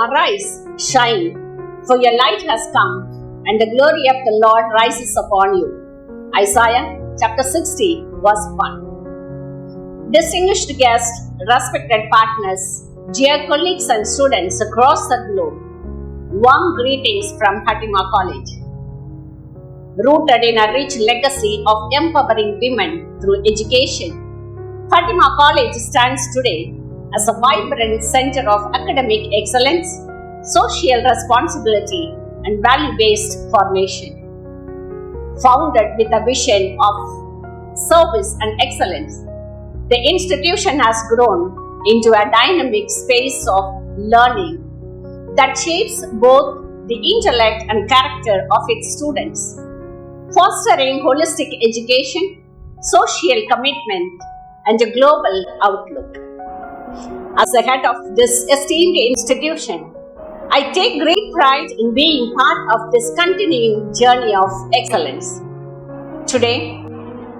Arise, shine, for your light has come, and the glory of the Lord rises upon you. Isaiah chapter 60, verse 1. Distinguished guests, respected partners, dear colleagues and students across the globe, warm greetings from Fatima College. Rooted in a rich legacy of empowering women through education, Fatima College stands today as a vibrant center of academic excellence, social responsibility, and value-based formation. Founded with a vision of service and excellence, the institution has grown into a dynamic space of learning that shapes both the intellect and character of its students, fostering holistic education, social commitment, and a global outlook. As the head of this esteemed institution, I take great pride in being part of this continuing journey of excellence. Today,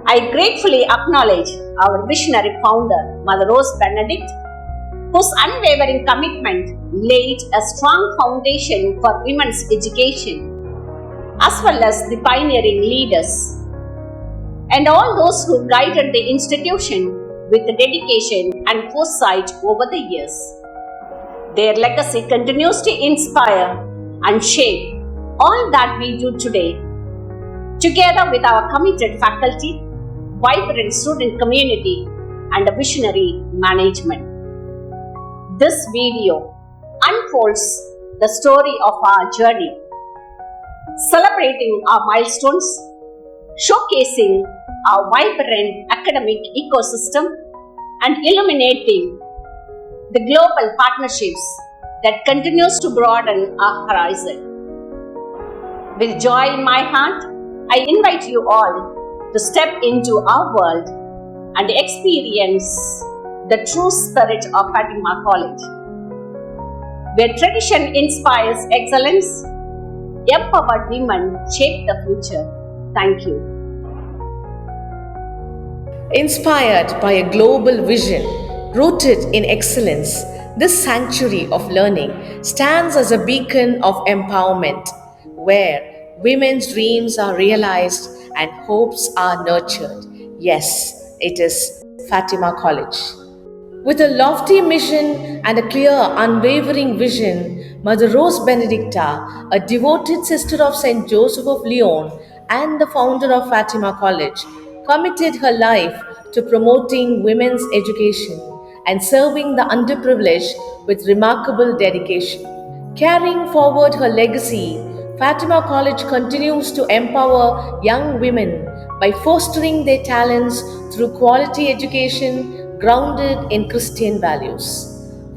I gratefully acknowledge our visionary founder, Mother Rose Benedict, whose unwavering commitment laid a strong foundation for women's education, as well as the pioneering leaders, and all those who guided the institution with dedication and foresight over the years. Their legacy continues to inspire and shape all that we do today, together with our committed faculty, vibrant student community, and a visionary management. This video unfolds the story of our journey, celebrating our milestones, showcasing our vibrant academic ecosystem, and illuminating the global partnerships that continues to broaden our horizon. With joy in my heart, I invite you all to step into our world and experience the true spirit of Fatima College, where tradition inspires excellence, empowered women shape the future. Thank you. Inspired by a global vision rooted in excellence, this sanctuary of learning stands as a beacon of empowerment, where women's dreams are realized and hopes are nurtured. Yes, it is Fatima College. With a lofty mission and a clear, unwavering vision, Mother Rose Benedicta, a devoted sister of St. Joseph of Lyon and the founder of Fatima College, committed her life to promoting women's education and serving the underprivileged with remarkable dedication. Carrying forward her legacy, Fatima College continues to empower young women by fostering their talents through quality education grounded in Christian values.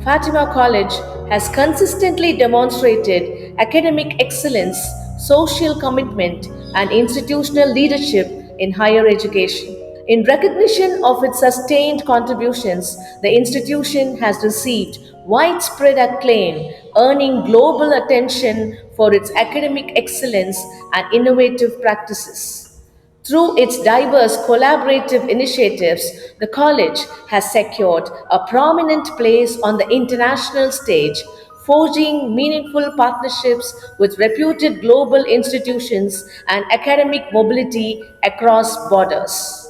Fatima College has consistently demonstrated academic excellence, social commitment, and institutional leadership in higher education. In recognition of its sustained contributions, the institution has received widespread acclaim, earning global attention for its academic excellence and innovative practices. Through its diverse collaborative initiatives, the college has secured a prominent place on the international stage, forging meaningful partnerships with reputed global institutions and academic mobility across borders.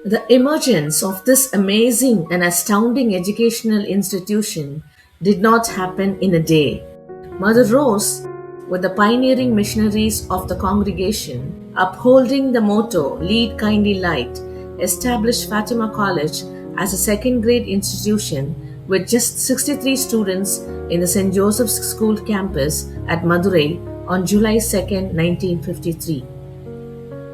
The emergence of this amazing and astounding educational institution did not happen in a day. Mother Rose, with the pioneering missionaries of the congregation, upholding the motto Lead Kindly Light, established Fatima College as a second grade institution with just 63 students in the St. Joseph's School campus at Madurai on July 2, 1953.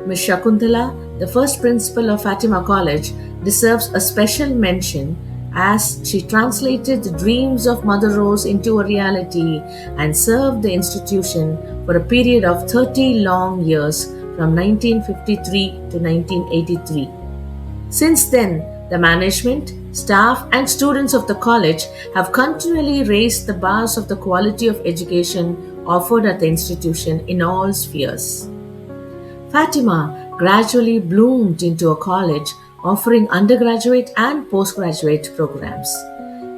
Ms. Shakuntala, the first principal of Fatima College, deserves a special mention as she translated the dreams of Mother Rose into a reality and served the institution for a period of 30 long years from 1953 to 1983. Since then, the management, staff, and students of the college have continually raised the bars of the quality of education offered at the institution in all spheres. Fatima gradually bloomed into a college offering undergraduate and postgraduate programs.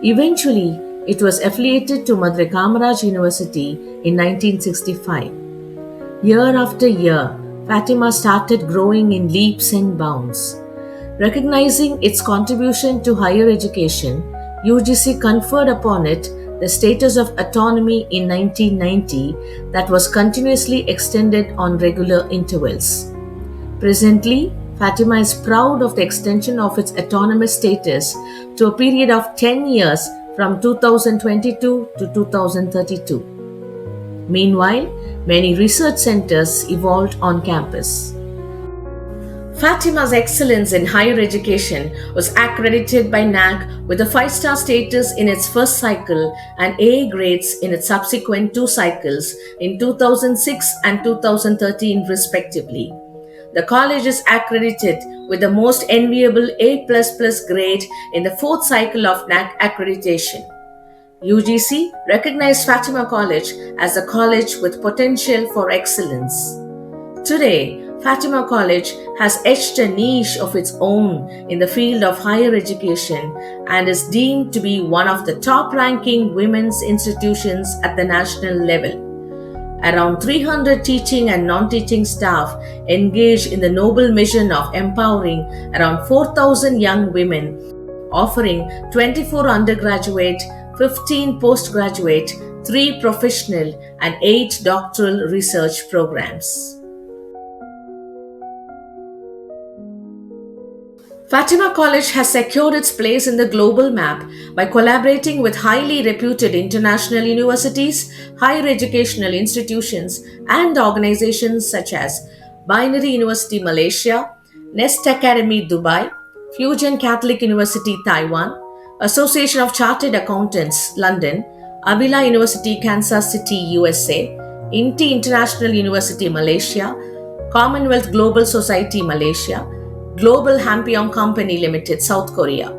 Eventually, It was affiliated to Madurai Kamaraj University in 1965. Year after year, Fatima started growing in leaps and bounds. Recognizing its contribution to higher education, UGC conferred upon it the status of autonomy in 1990 that was continuously extended on regular intervals. Presently, Fatima is proud of the extension of its autonomous status to a period of 10 years from 2022 to 2032. Meanwhile, many research centers evolved on campus. Fatima's excellence in higher education was accredited by NAC with a 5-star status in its first cycle and A grades in its subsequent 2 cycles in 2006 and 2013 respectively. The college is accredited with the most enviable A++ grade in the 4th cycle of NAC accreditation. UGC recognized Fatima College as a college with potential for excellence. Today, Fatima College has etched a niche of its own in the field of higher education and is deemed to be one of the top-ranking women's institutions at the national level. Around 300 teaching and non-teaching staff engage in the noble mission of empowering around 4,000 young women, offering 24 undergraduate, 15 postgraduate, 3 professional, and 8 doctoral research programs. Fatima College has secured its place in the global map by collaborating with highly reputed international universities, higher educational institutions, and organizations such as Binary University Malaysia, Nest Academy Dubai, Fujian Catholic University Taiwan, Association of Chartered Accountants London, Avila University Kansas City USA, INTI International University Malaysia, Commonwealth Global Society Malaysia, Global Hampion Company Limited, South Korea.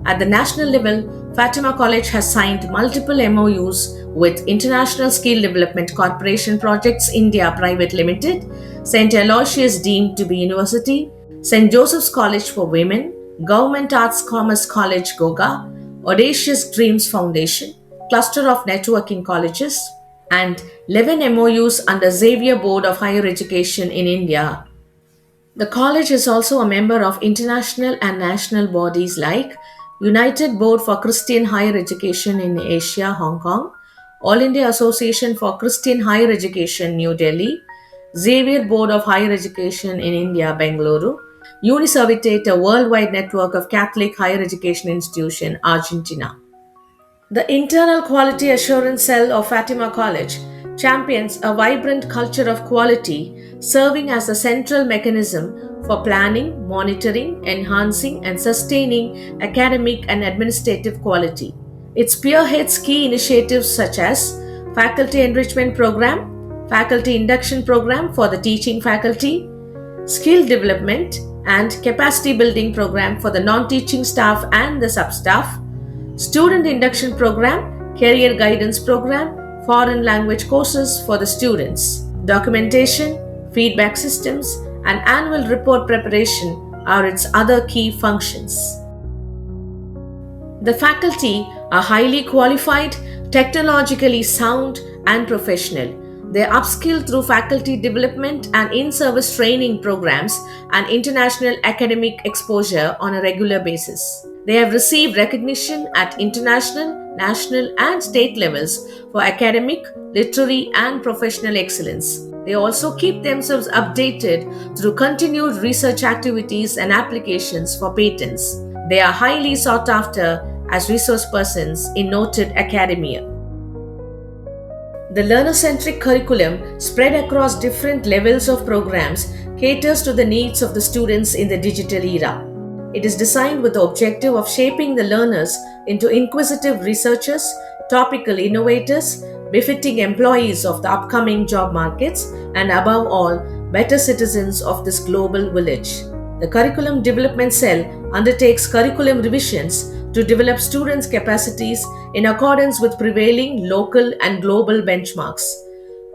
At the national level, Fatima College has signed multiple MOUs with International Skill Development Corporation Projects India Private Limited, St. Aloysius deemed to be University, St. Joseph's College for Women, Government Arts Commerce College Goga, Audacious Dreams Foundation, Cluster of Networking Colleges, and 11 MOUs under Xavier Board of Higher Education in India. The college is also a member of international and national bodies like United Board for Christian Higher Education in Asia, Hong Kong, All India Association for Christian Higher Education, New Delhi, Xavier Board of Higher Education in India, Bengaluru, Uniservitate, a worldwide network of Catholic higher education institution, Argentina. The Internal Quality Assurance Cell of Fatima College champions a vibrant culture of quality, serving as a central mechanism for planning, monitoring, enhancing, and sustaining academic and administrative quality. It spearheads key initiatives such as Faculty Enrichment Program, Faculty Induction Program for the teaching faculty, Skill Development and Capacity Building Program for the non-teaching staff and the sub-staff, Student Induction Program, Career Guidance Program, Foreign Language courses for the students, documentation, feedback systems, and annual report preparation are its other key functions. The faculty are highly qualified, technologically sound, and professional. They are upskilled through faculty development and in-service training programs and international academic exposure on a regular basis. They have received recognition at international, national, and state levels for academic, literary, and professional excellence. They also keep themselves updated through continued research activities and applications for patents. They are highly sought after as resource persons in noted academia. The learner-centric curriculum, spread across different levels of programs, caters to the needs of the students in the digital era. It is designed with the objective of shaping the learners into inquisitive researchers, topical innovators, befitting employees of the upcoming job markets, and above all, better citizens of this global village. The Curriculum Development Cell undertakes curriculum revisions to develop students' capacities in accordance with prevailing local and global benchmarks.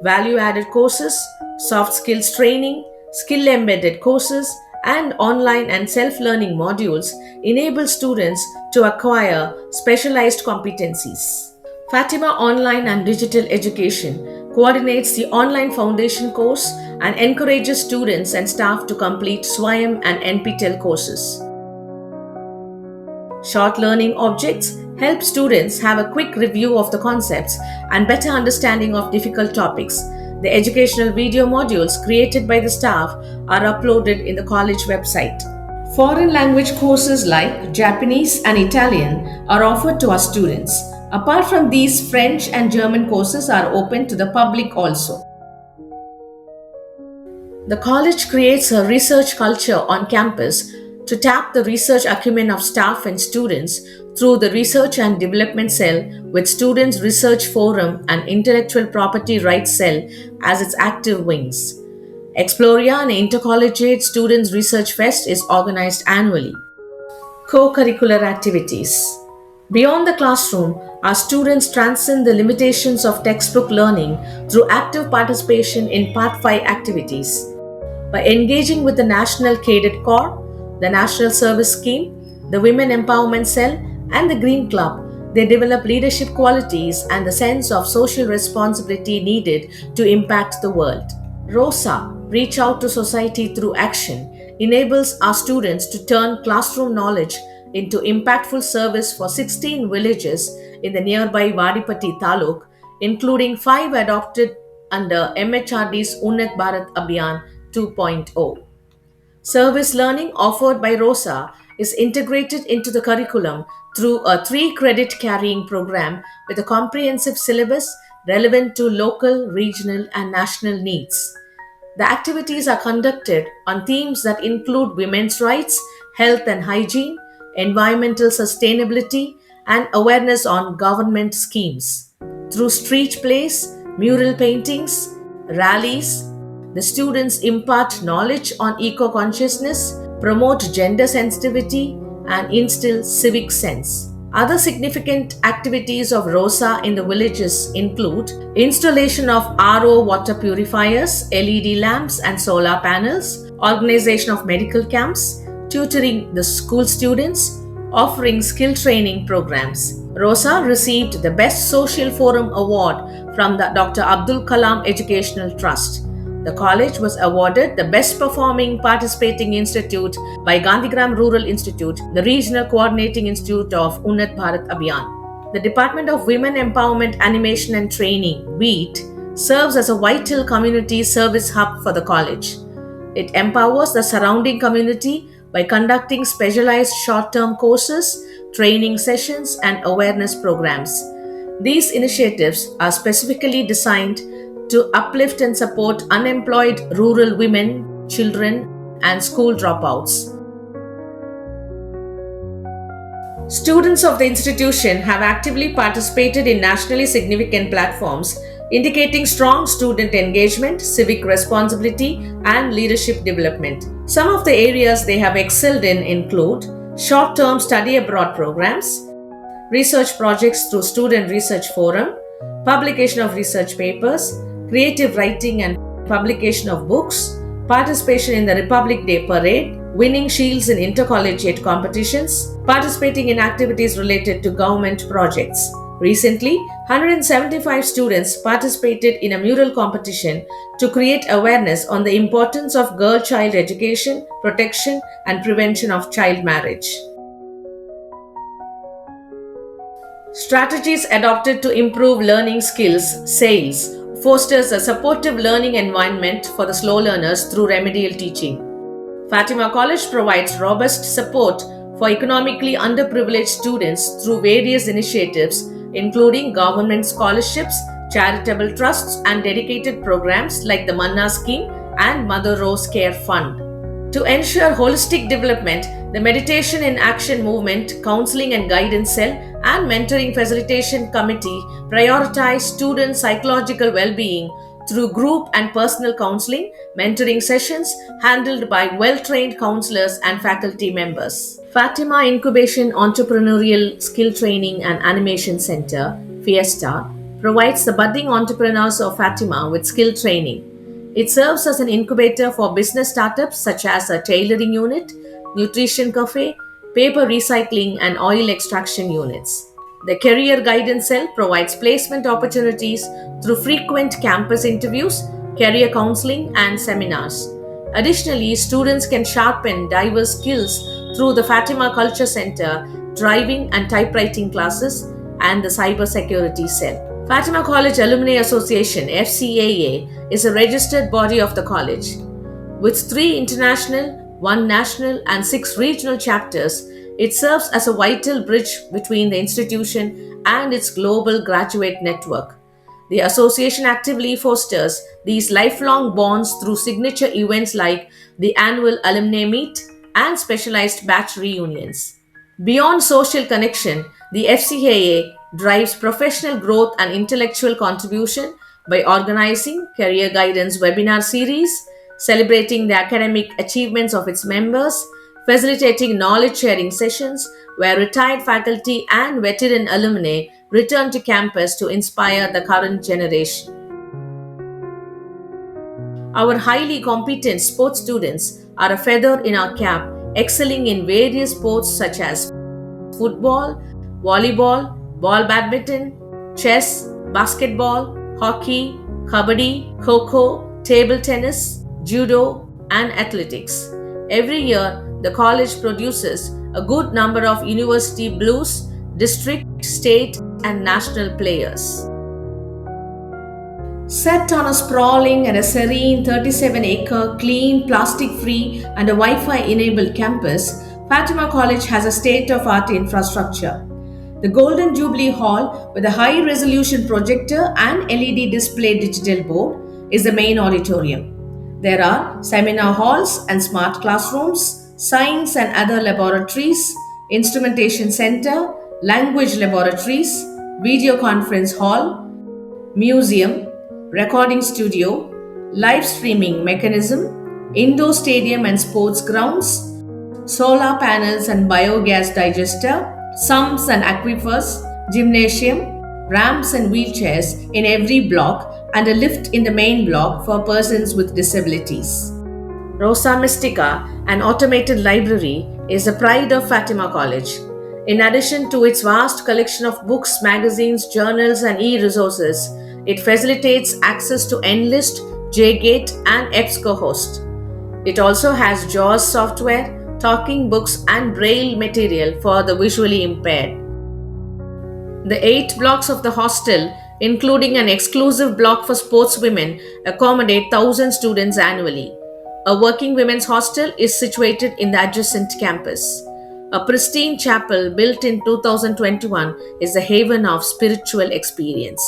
Value-added courses, soft skills training, skill-embedded courses, and online and self learning modules enable students to acquire specialized competencies. Fatima Online and Digital Education coordinates the online foundation course and encourages students and staff to complete SWAYAM and NPTEL courses. Short learning objects help students have a quick review of the concepts and better understanding of difficult topics. The educational video modules created by the staff are uploaded in the college website. Foreign language courses like Japanese and Italian are offered to our students. Apart from these, French and German courses are open to the public also. The college creates a research culture on campus to tap the research acumen of staff and students through the Research and Development Cell with Students' Research Forum and Intellectual Property Rights Cell as its active wings. Exploria, an intercollegiate students' research fest, is organized annually. Co-curricular activities. Beyond the classroom, our students transcend the limitations of textbook learning through active participation in Part 5 activities. By engaging with the National Cadet Corps, the National Service Scheme, the Women Empowerment Cell, and the Green Club, they develop leadership qualities and the sense of social responsibility needed to impact the world. ROSA, Reach Out to Society Through Action, enables our students to turn classroom knowledge into impactful service for 16 villages in the nearby Vadipati Taluk, including 5 adopted under MHRD's Unnat Bharat Abhiyan 2.0. Service learning offered by ROSA is integrated into the curriculum through a 3-credit carrying program with a comprehensive syllabus relevant to local, regional, and national needs. The activities are conducted on themes that include women's rights, health and hygiene, environmental sustainability, and awareness on government schemes. Through street plays, mural paintings, rallies, the students impart knowledge on eco-consciousness, promote gender sensitivity, and instill civic sense. Other significant activities of ROSA in the villages include installation of RO water purifiers, LED lamps and solar panels, organization of medical camps, tutoring the school students, offering skill training programs. ROSA received the Best Social Forum Award from the Dr. Abdul Kalam Educational Trust. The college was awarded the Best Performing Participating Institute by Gandhigram Rural Institute, the Regional Coordinating Institute of Unnat Bharat Abhiyan. The Department of Women Empowerment Animation and Training, WEAT, serves as a vital community service hub for the college. It empowers the surrounding community by conducting specialized short-term courses, training sessions, and awareness programs. These initiatives are specifically designed to uplift and support unemployed rural women, children, and school dropouts. Students of the institution have actively participated in nationally significant platforms, indicating strong student engagement, civic responsibility, and leadership development. Some of the areas they have excelled in include short-term study abroad programs, research projects through Student Research Forum, publication of research papers, creative writing and publication of books, participation in the Republic Day Parade, winning shields in intercollegiate competitions, participating in activities related to government projects. Recently, 175 students participated in a mural competition to create awareness on the importance of girl-child education, protection, and prevention of child marriage. Strategies adopted to improve learning skills, SAILS, fosters a supportive learning environment for the slow learners through remedial teaching. Fatima College provides robust support for economically underprivileged students through various initiatives, including government scholarships, charitable trusts, and dedicated programs like the Manna Scheme and Mother Rose Care Fund. To ensure holistic development, the Meditation in Action Movement, Counseling and Guidance Cell, and Mentoring Facilitation Committee prioritize student psychological well-being through group and personal counseling, mentoring sessions handled by well-trained counselors and faculty members. Fatima Incubation Entrepreneurial Skill Training and Animation Center, Fiesta, provides the budding entrepreneurs of Fatima with skill training. It serves as an incubator for business startups such as a tailoring unit, nutrition cafe, paper recycling, and oil extraction units. The Career Guidance Cell provides placement opportunities through frequent campus interviews, career counseling, and seminars. Additionally, students can sharpen diverse skills through the Fatima Culture Center, driving and typewriting classes, and the Cybersecurity Cell. Fatima College Alumni Association (FCAA) is a registered body of the college. With 3 international, 1 national, and 6 regional chapters, it serves as a vital bridge between the institution and its global graduate network. The association actively fosters these lifelong bonds through signature events like the annual alumni meet and specialized batch reunions. Beyond social connection, the FCAA drives professional growth and intellectual contribution by organizing career guidance webinar series, celebrating the academic achievements of its members, facilitating knowledge sharing sessions where retired faculty and veteran alumni return to campus to inspire the current generation. Our highly competent sports students are a feather in our cap, excelling in various sports such as football, volleyball, ball badminton, chess, basketball, hockey, kabaddi, kho, table tennis, judo, and athletics. Every year, the college produces a good number of university blues, district, state, and national players. Set on a sprawling and a serene 37-acre, clean, plastic free, and a Wi Fi enabled campus, Fatima College has a state of art infrastructure. The Golden Jubilee Hall, with a high resolution projector and LED display digital board, is the main auditorium. There are seminar halls and smart classrooms, science and other laboratories, instrumentation center, language laboratories, video conference hall, museum, recording studio, live streaming mechanism, indoor stadium and sports grounds, solar panels and biogas digester, sumps and aquifers, gymnasium, ramps and wheelchairs in every block, and a lift in the main block for persons with disabilities. Rosa Mystica, an automated library, is the pride of Fatima College. In addition to its vast collection of books, magazines, journals, and e-resources, it facilitates access to Enlist, JGate, and EBSCOhost. It also has JAWS software, talking books, and braille material for the visually impaired. The 8 blocks of the hostel, including an exclusive block for sportswomen, accommodate 1,000 students annually. A working women's hostel is situated in the adjacent campus. A pristine chapel built in 2021 is the haven of spiritual experience.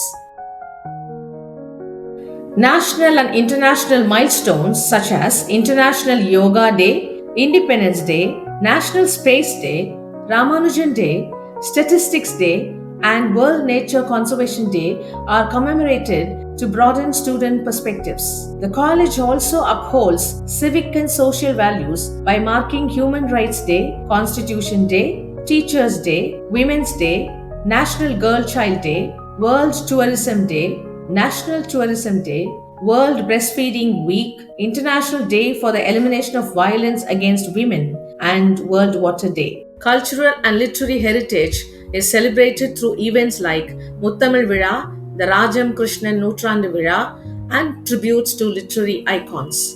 National and international milestones such as International Yoga Day, Independence Day, National Space Day, Ramanujan Day, Statistics Day, and World Nature Conservation Day are commemorated to broaden student perspectives. The college also upholds civic and social values by marking Human Rights Day, Constitution Day, Teachers Day, Women's Day, National Girl Child Day, World Tourism Day, National Tourism Day, World Breastfeeding Week, International Day for the Elimination of Violence Against Women, and World Water Day. Cultural and literary heritage is celebrated through events like Muttamil Vira, the Rajam Krishnan Nutrandu Vira, and tributes to literary icons.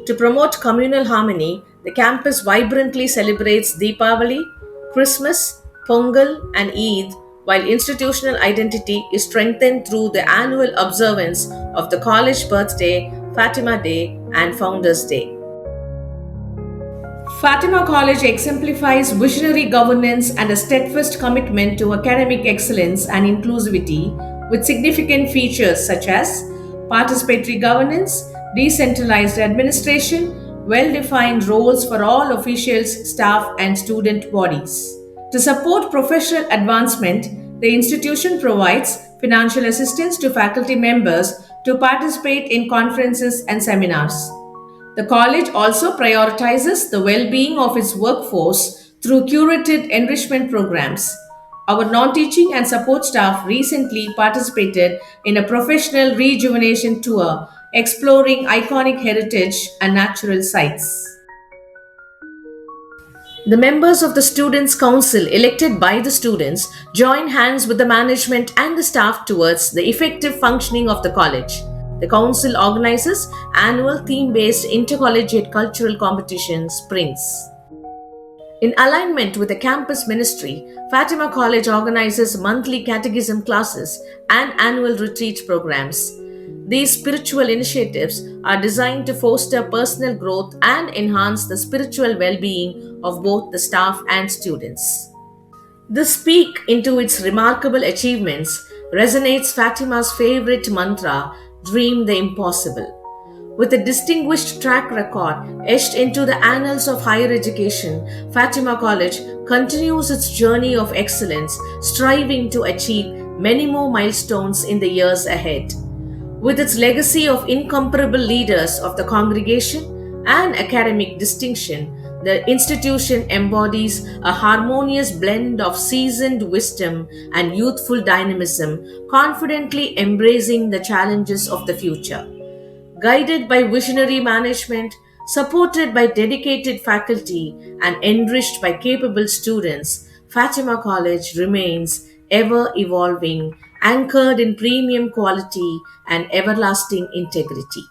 To promote communal harmony, the campus vibrantly celebrates Deepavali, Christmas, Pongal, and Eid, while institutional identity is strengthened through the annual observance of the college birthday, Fatima Day, and Founders Day. Fatima College exemplifies visionary governance and a steadfast commitment to academic excellence and inclusivity, with significant features such as participatory governance, decentralized administration, well-defined roles for all officials, staff, and student bodies. To support professional advancement, the institution provides financial assistance to faculty members to participate in conferences and seminars. The college also prioritizes the well-being of its workforce through curated enrichment programs. Our non-teaching and support staff recently participated in a professional rejuvenation tour exploring iconic heritage and natural sites. The members of the Students' Council, elected by the students, join hands with the management and the staff towards the effective functioning of the college. The council organizes annual theme based intercollegiate cultural competition sprints. In alignment with the campus ministry, Fatima College organizes monthly catechism classes and annual retreat programs. These spiritual initiatives are designed to foster personal growth and enhance the spiritual well being of both the staff and students. The speak into its remarkable achievements resonates Fatima's favorite mantra, Dream the Impossible. With a distinguished track record etched into the annals of higher education, Fatima College continues its journey of excellence, striving to achieve many more milestones in the years ahead. With its legacy of incomparable leaders of the congregation and academic distinction, the institution embodies a harmonious blend of seasoned wisdom and youthful dynamism, confidently embracing the challenges of the future. Guided by visionary management, supported by dedicated faculty, and enriched by capable students, Fatima College remains ever evolving, anchored in premium quality and everlasting integrity.